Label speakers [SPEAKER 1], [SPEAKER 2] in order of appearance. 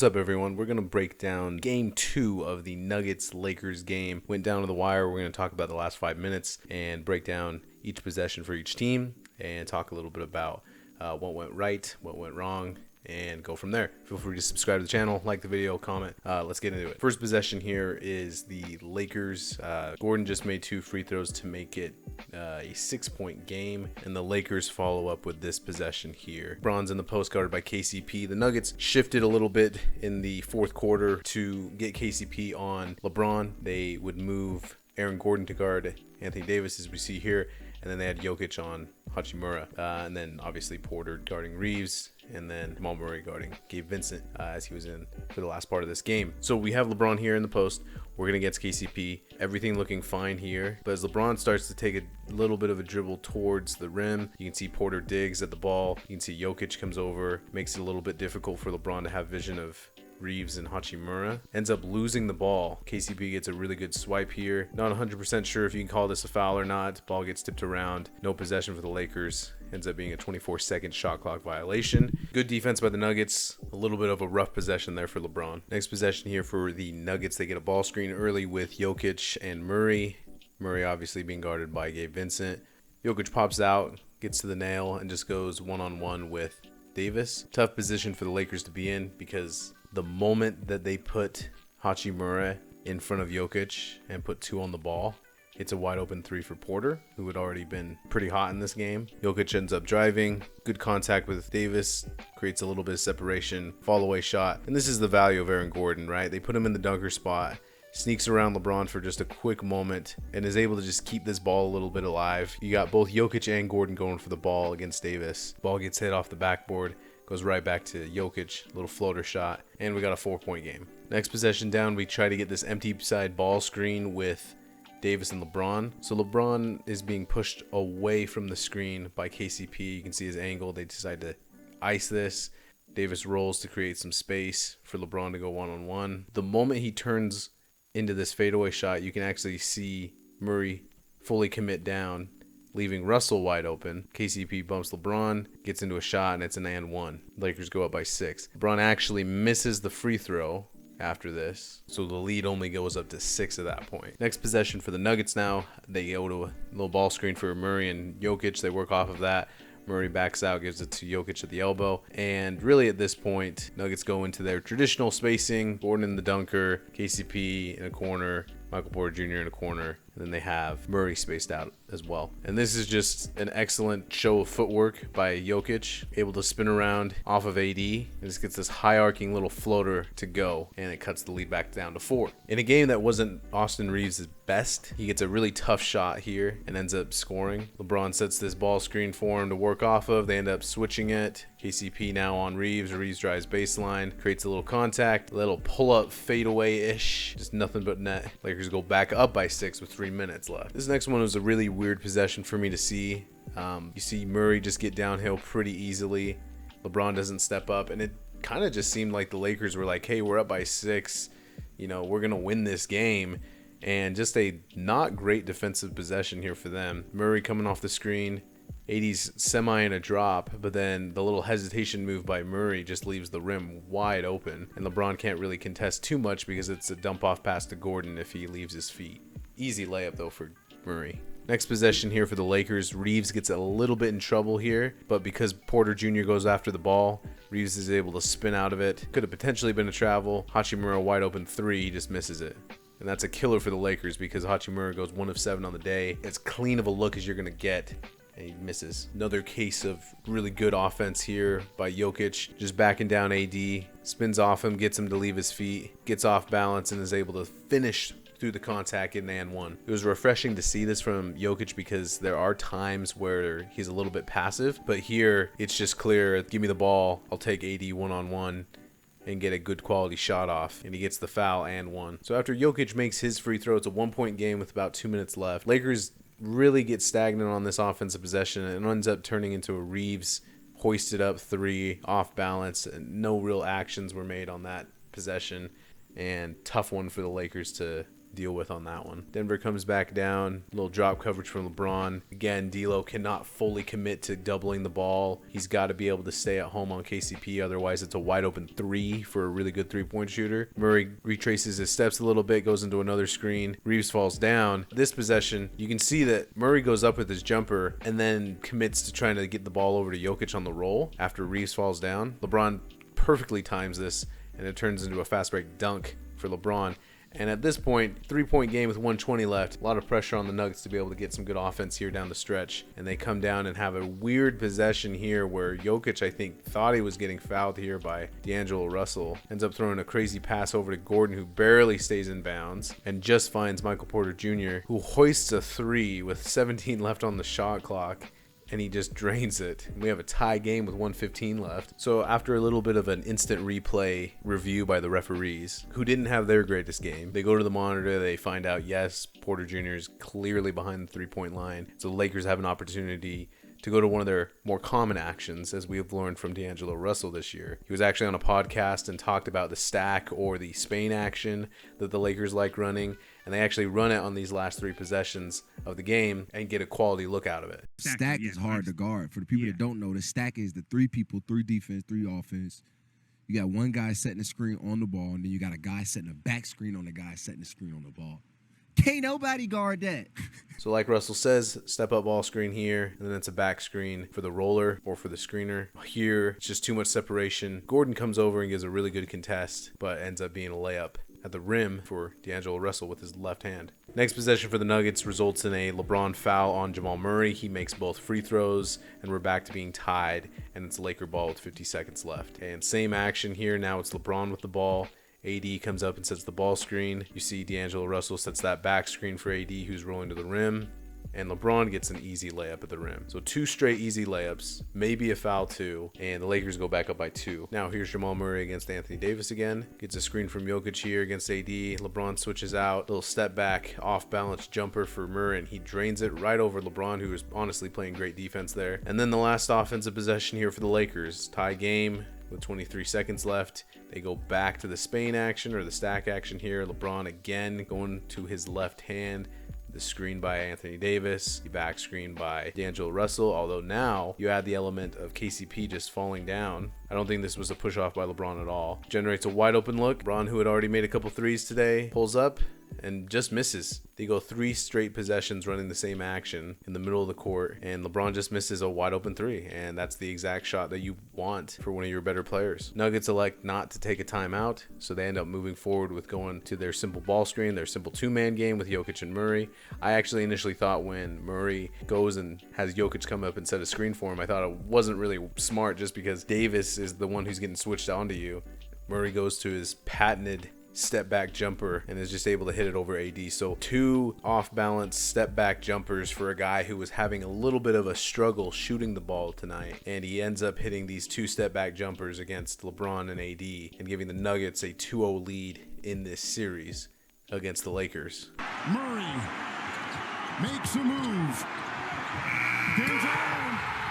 [SPEAKER 1] What's up, everyone? We're going to break down game 2 of the Nuggets-Lakers game. Went down to the wire. We're going to talk about the last 5 minutes and break down each possession for each team and talk a little bit about what went right, what went wrong, and go from there. Feel free to subscribe to the channel, like the video, comment. Let's get into it. First possession here is the Lakers. Gordon just made 2 free throws to make it a 6-point game, and the Lakers follow up with this possession here. LeBron's in the post guarded by KCP. The Nuggets shifted a little bit in the fourth quarter to get KCP on LeBron. They would move Aaron Gordon to guard Anthony Davis, as we see here, and then they had Jokic on Hachimura, and then obviously Porter guarding Reeves, and then Jamal Murray guarding Gabe Vincent as he was in for the last part of this game. So we have LeBron here in the post. We're going to get KCP. Everything looking fine here. But as LeBron starts to take a little bit of a dribble towards the rim, you can see Porter digs at the ball. You can see Jokic comes over. Makes it a little bit difficult for LeBron to have vision of Reeves and Hachimura. Ends up losing the ball. KCP gets a really good swipe here. Not 100% sure if you can call this a foul or not. Ball gets tipped around. No possession for the Lakers. Ends up being a 24-second shot clock violation. Good defense by the Nuggets. A little bit of a rough possession there for LeBron. Next possession here for the Nuggets. They get a ball screen early with Jokic and Murray. Murray obviously being guarded by Gabe Vincent. Jokic pops out, gets to the nail, and just goes one-on-one with Davis. Tough position for the Lakers to be in because the moment that they put Hachimura in front of Jokic and put 2 on the ball, it's a wide open 3 for Porter, who had already been pretty hot in this game. Jokic ends up driving, good contact with Davis, creates a little bit of separation, fall away shot. And this is the value of Aaron Gordon, right? They put him in the dunker spot, sneaks around LeBron for just a quick moment, and is able to just keep this ball a little bit alive. You got both Jokic and Gordon going for the ball against Davis. Ball gets hit off the backboard, goes right back to Jokic, little floater shot, and we got a 4-point game. Next possession down, we try to get this empty side ball screen with Davis and LeBron. So LeBron is being pushed away from the screen by KCP. You can see his angle. They decide to ice this. Davis rolls to create some space for LeBron to go one-on-one. The moment he turns into this fadeaway shot, you can actually see Murray fully commit down, leaving Russell wide open. KCP bumps LeBron, gets into a shot, and it's an and 1. Lakers go up by 6. LeBron actually misses the free throw after this, so the lead only goes up to 6 at that point. Next possession for the Nuggets now. They go to a little ball screen for Murray and Jokic. They work off of that. Murray backs out, gives it to Jokic at the elbow. And really at this point, Nuggets go into their traditional spacing. Gordon in the dunker, KCP in a corner, Michael Porter Jr. in a corner, and then they have Murray spaced out as well. And this is just an excellent show of footwork by Jokic, able to spin around off of AD and just gets this high arcing little floater to go, and it cuts the lead back down to 4. In a game that wasn't Austin Reeves' best, he gets a really tough shot here and ends up scoring. LeBron sets this ball screen for him to work off of. They end up switching it. KCP now on Reeves. Reeves drives baseline, creates a little contact, a little pull-up fadeaway-ish, just nothing but net. Lakers go back up by 6 with 3 minutes left. This next one was a really weird possession for me to see. You see Murray just get downhill pretty easily. LeBron doesn't step up, and it kind of just seemed like the Lakers were like, hey, we're up by 6. You know, we're going to win this game. And just a not great defensive possession here for them. Murray coming off the screen. AD's semi in a drop, but then the little hesitation move by Murray just leaves the rim wide open, and LeBron can't really contest too much because it's a dump off pass to Gordon if he leaves his feet. Easy layup though for Murray. Next possession here for the Lakers. Reeves gets a little bit in trouble here, but because Porter Jr. goes after the ball, Reeves is able to spin out of it. Could have potentially been a travel. Hachimura wide open 3, he just misses it. And that's a killer for the Lakers because Hachimura goes 1 of 7 on the day. As clean of a look as you're going to get, and he misses. Another case of really good offense here by Jokic, just backing down AD, spins off him, gets him to leave his feet, gets off balance, and is able to finish through the contact in and 1. It was refreshing to see this from Jokic because there are times where he's a little bit passive, but here it's just clear, give me the ball, I'll take AD one-on-one and get a good quality shot off, and he gets the foul and 1. So after Jokic makes his free throw, it's a 1-point game with about 2 minutes left. Lakers really get stagnant on this offensive possession and ends up turning into a Reeves hoisted up 3 off balance, and no real actions were made on that possession, and tough one for the Lakers to deal with on that one. Denver comes back down. Little drop coverage from LeBron. Again, D'Lo cannot fully commit to doubling the ball. He's got to be able to stay at home on KCP. Otherwise, it's a wide open three for a really good three-point shooter. Murray retraces his steps a little bit, goes into another screen. Reeves falls down. This possession, you can see that Murray goes up with his jumper and then commits to trying to get the ball over to Jokic on the roll after Reeves falls down. LeBron perfectly times this, and it turns into a fast break dunk for LeBron. And at this point, 3-point game with 1:20 left. A lot of pressure on the Nuggets to be able to get some good offense here down the stretch. And they come down and have a weird possession here where Jokic, I think, thought he was getting fouled here by D'Angelo Russell. Ends up throwing a crazy pass over to Gordon, who barely stays in bounds and just finds Michael Porter Jr., who hoists a three with 17 left on the shot clock. And he just drains it. We have a tie game with 1:15 left. So after a little bit of an instant replay review by the referees, who didn't have their greatest game, they go to the monitor, they find out, yes, Porter Jr. is clearly behind the three-point line. So the Lakers have an opportunity to go to one of their more common actions, as we have learned from D'Angelo Russell this year. He was actually on a podcast and talked about the stack or the Spain action that the Lakers like running, and they actually run it on these last three possessions of the game and get a quality look out of it.
[SPEAKER 2] Stack is hard to guard. For the people that don't know, the stack is the three people, three defense, three offense. You got one guy setting the screen on the ball, and then you got a guy setting a back screen on the guy setting the screen on the ball. Can't nobody guard that.
[SPEAKER 1] So like Russell says, step up ball screen here, and then it's a back screen for the roller or for the screener. Here, it's just too much separation. Gordon comes over and gives a really good contest, but ends up being a layup at the rim for D'Angelo Russell with his left hand. Next possession for the Nuggets results in a LeBron foul on Jamal Murray. He makes both free throws, and we're back to being tied, and it's a Laker ball with 50 seconds left. And same action here. Now it's LeBron with the ball. AD comes up and sets the ball screen. You see D'Angelo Russell sets that back screen for AD, who's rolling to the rim. And LeBron gets an easy layup at the rim. So 2 straight easy layups, maybe a foul too, and the Lakers go back up by 2. Now here's Jamal Murray against Anthony Davis again. Gets a screen from Jokic here against AD. LeBron switches out, little step back, off balance jumper for Murray, and he drains it right over LeBron, who is honestly playing great defense there. And then the last offensive possession here for the Lakers. Tie game with 23 seconds left. They go back to the Spain action or the stack action here. LeBron again going to his left hand. The screen by Anthony Davis, the back screen by D'Angelo Russell, although now you add the element of KCP just falling down. I don't think this was a push off by LeBron at all. Generates a wide open look. LeBron, who had already made a couple threes today, pulls up and just misses. They go 3 straight possessions running the same action in the middle of the court, and LeBron just misses a wide open 3, and that's the exact shot that you want for one of your better players. Nuggets elect not to take a timeout, so they end up moving forward with going to their simple ball screen, their simple 2-man game with Jokic and Murray. I actually initially thought when Murray goes and has Jokic come up and set a screen for him, I thought it wasn't really smart just because Davis is the one who's getting switched onto you. Murray goes to his patented step back jumper and is just able to hit it over AD. So 2 off balance step back jumpers for a guy who was having a little bit of a struggle shooting the ball tonight, and he ends up hitting these 2 step back jumpers against LeBron and AD and giving the Nuggets a 2-0 lead in this series against the Lakers.
[SPEAKER 3] Murray makes a move. Danger.